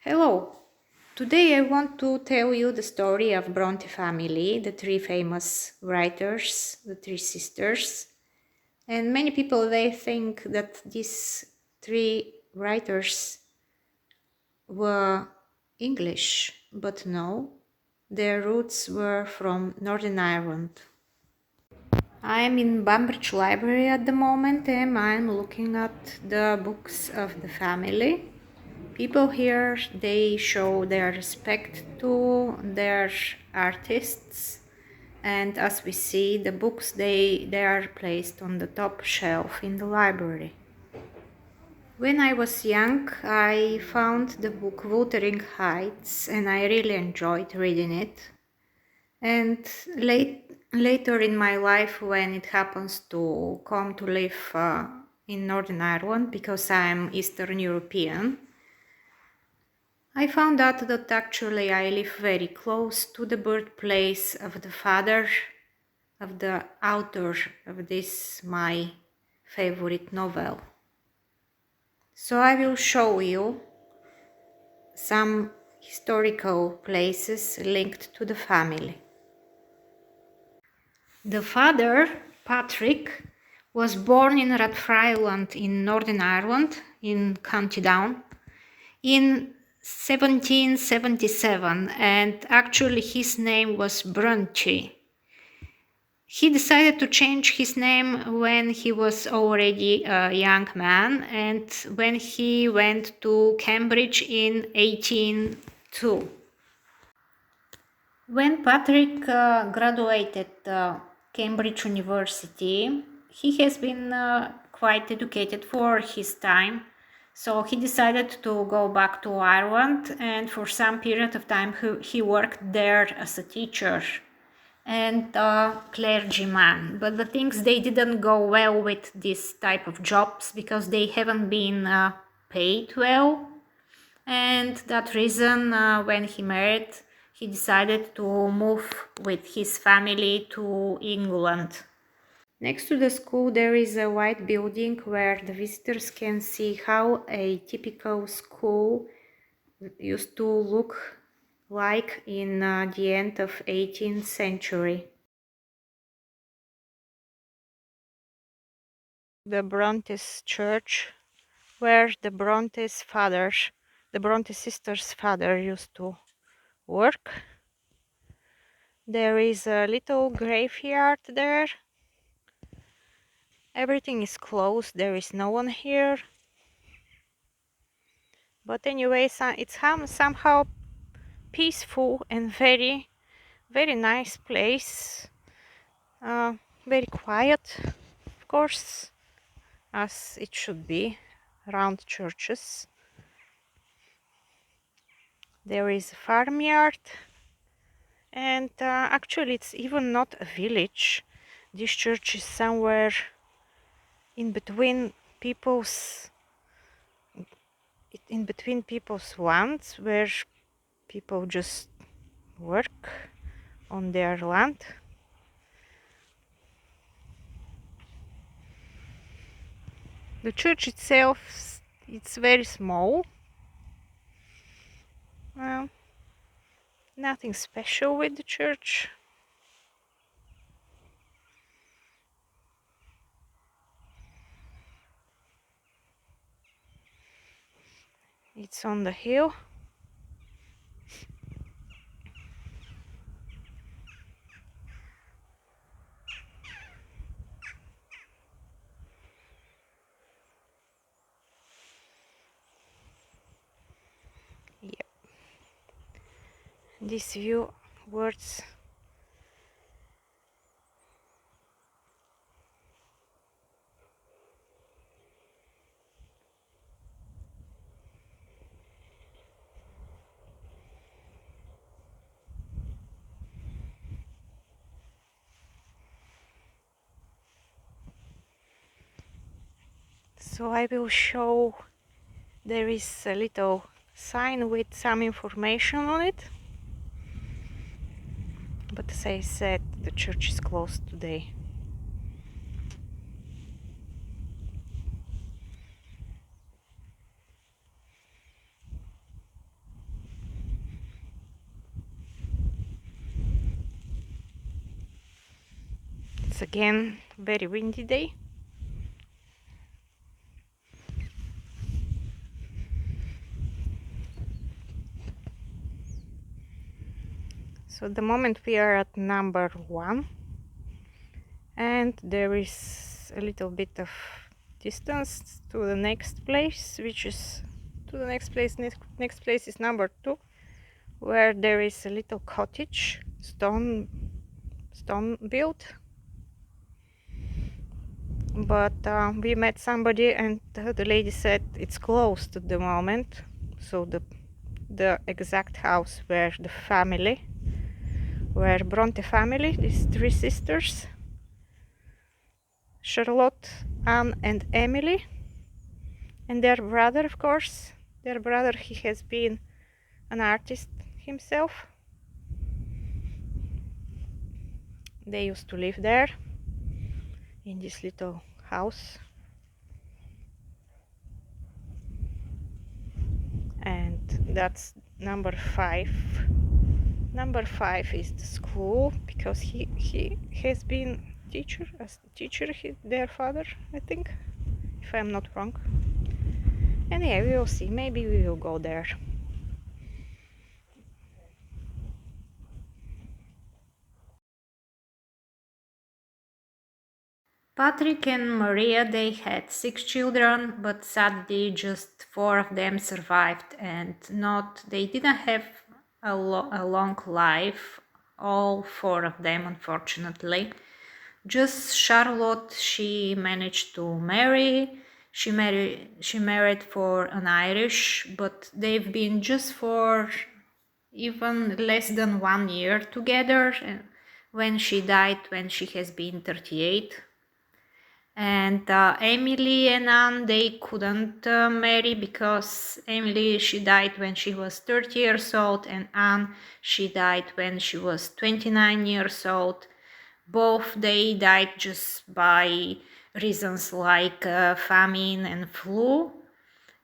Hello! Today I want to tell you the story of Bronte family, the three famous writers, the three sisters. And many people they think that these three writers were English, but no, their roots were from Northern Ireland. I am in Bambridge Library at the moment and I'm looking at the books of the family. People here, they show their respect to their artists, and as we see, the books they are placed on the top shelf in the library. When I was young, I found the book Wuthering Heights and I really enjoyed reading it. And later in my life, when it happens to come to live in Northern Ireland, because I'm Eastern European, I found out that actually I live very close to the birthplace of the father of the author of this my favorite novel. So I will show you some historical places linked to the family. The father, Patrick, was born in Rathfriland in Northern Ireland in Co.Down in 1777, and actually his name was Bronte. He decided to change his name when he was already a young man and when he went to Cambridge in 1802. When Patrick graduated Cambridge University, he has been quite educated for his time. So he decided to go back to Ireland, and for some period of time he worked there as a teacher and a clergyman. But the things they didn't go well with this type of jobs because they haven't been paid well. And that reason, when he married, he decided to move with his family to England. Next to the school there is a white building where the visitors can see how a typical school used to look like in the end of 18th century. The Brontes church where the Bronte sisters' father used to work. There is a little graveyard there. Everything is closed, there is no one here. But anyway, it's somehow peaceful and very, very nice place. Very quiet, of course, as it should be around churches. There is a farmyard, and actually it's even not a village. This church is somewhere in between people's lands, where people just work on their land. The church itself, it's very small. Nothing special with the church. It's on the hill. Yep. This view words. So I will show, there is a little sign with some information on it. But as I said, the church is closed today. again very windy day. So at the moment we are at number 1, and there is a little bit of distance to the next place, which is to the next place. Next place is number 2, where there is a little cottage, stone built. But we met somebody, and the lady said it's closed at the moment. So the exact house where Bronte family, these 3 sisters, Charlotte, Anne and Emily, and their brother, of course. Their brother, he has been an artist himself. They used to live there in this little house, and that's number 5. Number 5 is the school, because he has been teacher, their father, I think, if I'm not wrong. And yeah, we will see, maybe we will go there. Patrick and Maria, they had 6 children, but sadly just 4 of them survived, and they didn't have a long life, all 4 of them, unfortunately. Just Charlotte, she managed to marry. She married for an Irish, but they've been just for even less than 1 year together when she died, when she has been 38. And Emily and Anne, they couldn't marry, because Emily, she died when she was 30 years old, and Anne, she died when she was 29 years old. Both they died just by reasons like famine and flu.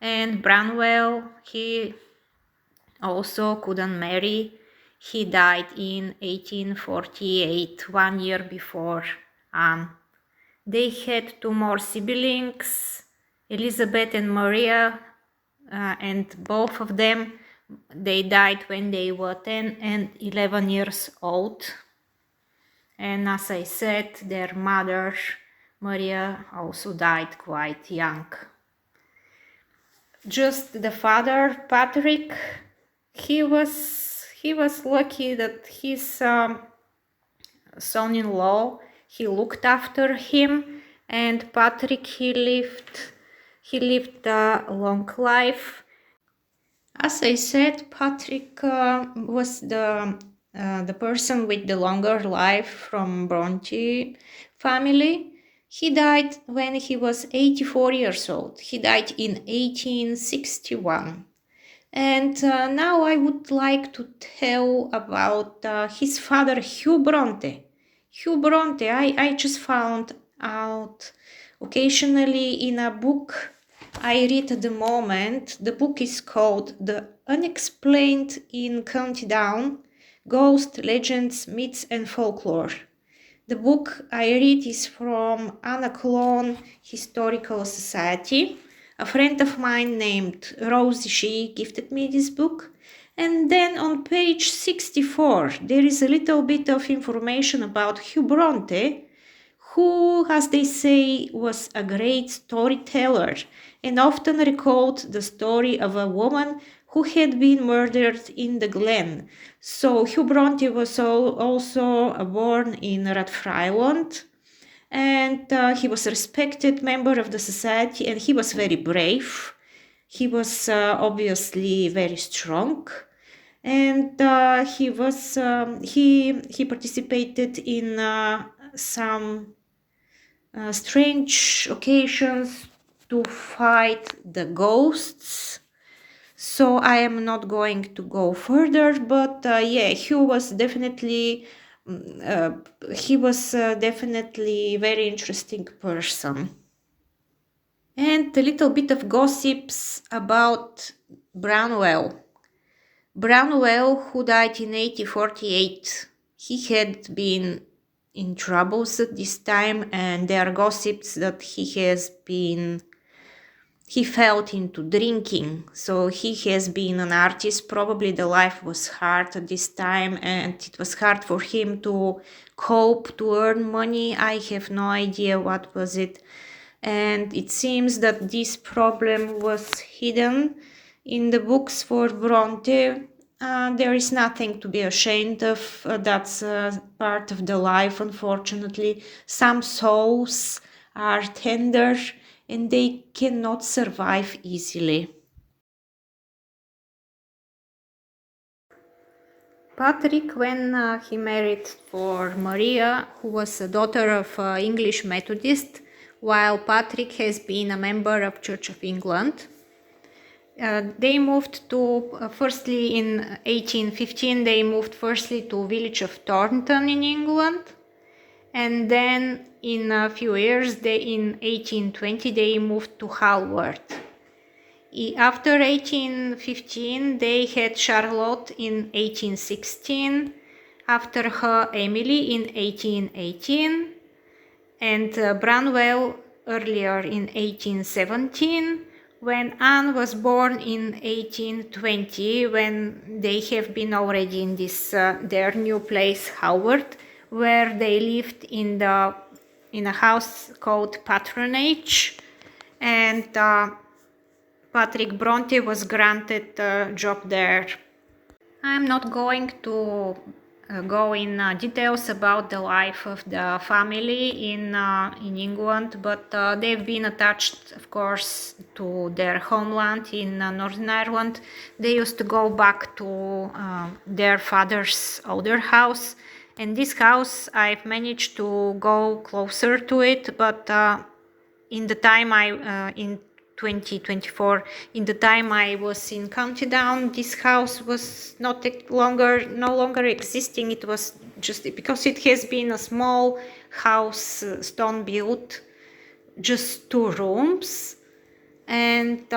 And Branwell, he also couldn't marry. He died in 1848, 1 year before Anne. They had 2 more siblings, Elizabeth and Maria, and both of them, they died when they were 10 and 11 years old. And as I said, their mother, Maria, also died quite young. Just the father, Patrick, he was lucky that his son-in-law, he looked after him, and Patrick, he lived a long life. As I said, Patrick was the person with the longer life from Bronte family. He died when he was 84 years old. He died in 1861. And now I would like to tell about his father, Hugh Bronte. Hugh Bronte, I just found out occasionally in a book I read at the moment. The book is called The Unexplained in Co.Down, Ghost, Legends, Myths and Folklore. The book I read is from Annaclone Historical Society. A friend of mine named Rosie, she gifted me this book. And then on page 64, there is a little bit of information about Hugh Bronte, who, as they say, was a great storyteller and often recalled the story of a woman who had been murdered in the Glen. So Hugh Bronte was also born in Rathfriland, and he was a respected member of the society, and he was very brave. He was obviously very strong, and he participated in some strange occasions to fight the ghosts. So I am not going to go further, but yeah, he was definitely very interesting person. And a little bit of gossips about Branwell. Branwell, who died in 1848, he had been in troubles at this time, and there are gossips that he fell into drinking. So he has been an artist. Probably the life was hard at this time, and it was hard for him to cope, to earn money. I have no idea what was it. And it seems that this problem was hidden in the books for Bronte. There is nothing to be ashamed of. That's part of the life, unfortunately. Some souls are tender and they cannot survive easily. Patrick, when he married for Maria, who was a daughter of English Methodist, while Patrick has been a member of Church of England. They moved to, firstly in 1815, they moved firstly to village of Thornton in England. And then in a few years, in 1820, they moved to Halworth. After 1815, they had Charlotte in 1816, after her Emily in 1818, and Branwell earlier in 1817, when Anne was born in 1820, when they have been already in this their new place, Howard, where they lived in a house called Patronage, and Patrick Bronte was granted a job there. I'm not going to go in details about the life of the family in England, but they've been attached, of course, to their homeland in Northern Ireland. They used to go back to their father's older house, and this house I've managed to go closer to it, but in the time in 2024, in the time I was in Co.Down, this house was no longer existing. It was just because it has been a small house, stone built, just 2 rooms, and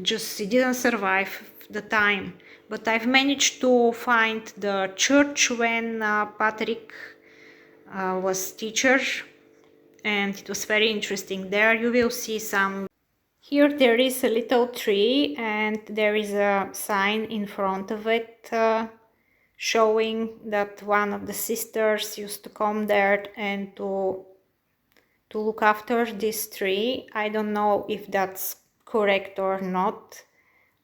just it didn't survive the time. But I've managed to find the church when Patrick was teacher, and it was very interesting. There you will see some. Here there is a little tree and there is a sign in front of it showing that one of the sisters used to come there and to look after this tree. I don't know if that's correct or not,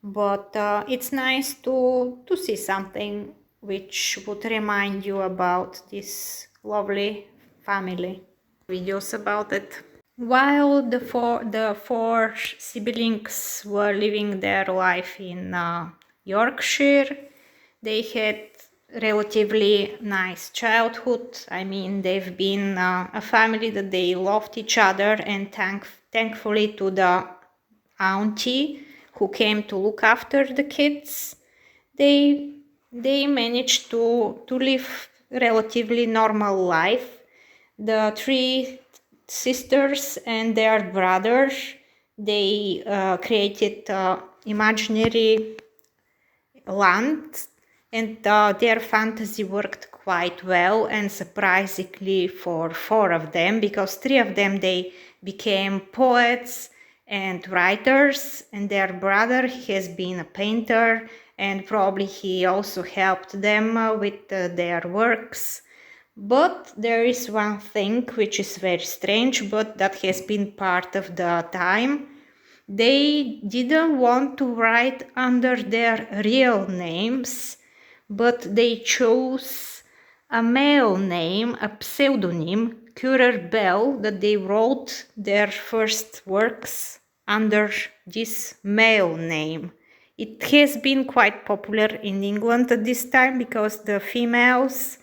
but it's nice to see something which would remind you about this lovely family. Videos about it. While the four siblings were living their life in Yorkshire, they had relatively nice childhood. I mean, they've been a family that they loved each other, and thankfully to the auntie who came to look after the kids, they managed to live relatively normal life. The 3 sisters and their brothers, they created imaginary land, and their fantasy worked quite well, and surprisingly for 4 of them, because 3 of them they became poets and writers, and their brother has been a painter, and probably he also helped them with their works. But there is one thing which is very strange, but that has been part of the time. They didn't want to write under their real names, but they chose a male name, a pseudonym, Currer Bell, that they wrote their first works under this male name. It has been quite popular in England at this time because the females,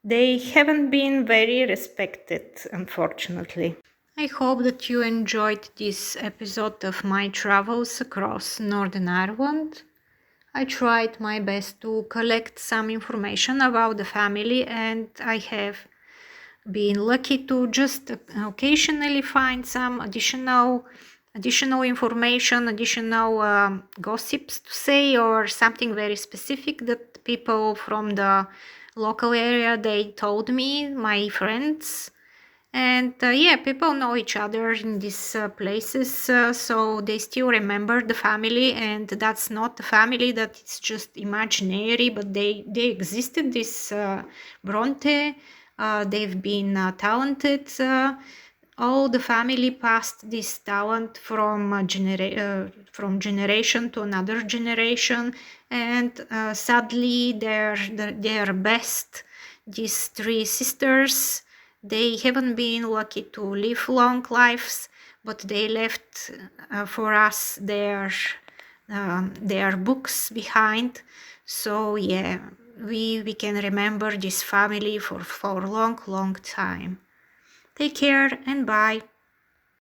they haven't been very respected, unfortunately. I hope that you enjoyed this episode of my travels across Northern Ireland. I tried my best to collect some information about the family, and I have been lucky to just occasionally find some additional information, additional gossips to say, or something very specific that people from the local area, they told me, my friends. And yeah, people know each other in these places, so they still remember the family, and that's not the family that is just imaginary, but they existed, this Bronte. They've been talented. All the family passed this talent from from generation to another generation, and sadly, they're best. These three sisters, they haven't been lucky to live long lives, but they left for us their books behind. So yeah, we can remember this family for a long time. Take care and bye.